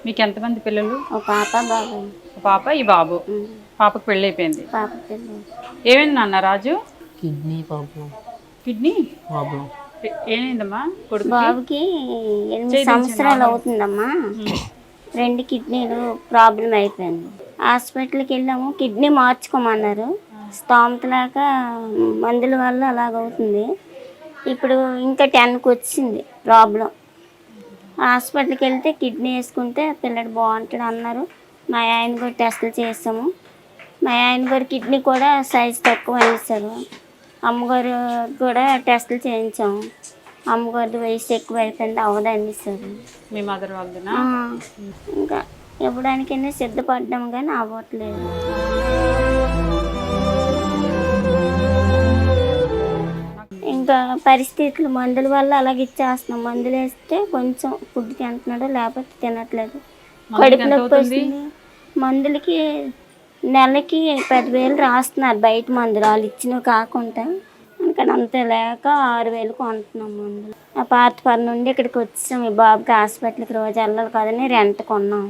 మీకు ఎంతమంది పిల్లలు? ఒక పాప బాబు. ఒక పాప, ఈ బాబు. పాపకు పెళ్ళి అయిపోయింది. పాప పిల్లలు. ఏమైంది నాన్న Raju? Kidney problem. Kidney problem. ఏమైందమ్మా కొడుకు? బాబుకి 8 సంవత్సరాలు అవుతుందమ్మా. 2 కిడ్నీలు ప్రాబ్లం అయిపోయింది. హాస్పిటల్కి వెళ్ళాము, కిడ్నీ మార్చుకోమన్నారు. స్తోమత లేక మందుల వల్ల అలాగవుతుంది. ఇప్పుడు ఇంకా 10కి వచ్చింది ప్రాబ్లం. హాస్పిటల్కి వెళ్తే కిడ్నీ వేసుకుంటే పిల్లడు బాగుంటాడు అన్నారు. మా ఆయన కూడా టెస్టులు చేసాము. మా ఆయన గారి కిడ్నీ కూడా సైజు తక్కువ అనేసారు. అమ్మగారు కూడా టెస్టులు చేయించాము. అమ్మగారి వయసు ఎక్కువ అయిపోయింది, అవదని సార్. మీ మదర్ వాళ్ళనా? ఇంకా ఇవ్వడానికైనా సిద్ధపడ్డాము కానీ అవ్వట్లేదు. ఇంకా పరిస్థితులు మందుల వల్ల అలాగే ఇచ్చేస్తున్నాం. మందులు వేస్తే కొంచెం ఫుడ్ తింటున్నాడు, లేకపోతే తినట్లేదు. కడుపు నొప్పి వస్తుంది. మందులకి నెలకి 10,000 రాస్తున్నారు బయట మందులు, వాళ్ళు ఇచ్చినవి కాకుండా. అందుకని అంత లేక 6,000 కొంటున్నాం మందులు. ఆ పాతపర్తి నుండి ఇక్కడికి వచ్చాం. ఈ బాబుకి హాస్పిటల్కి రోజు వెళ్ళాలి కదని రెంట్ కొన్నాం.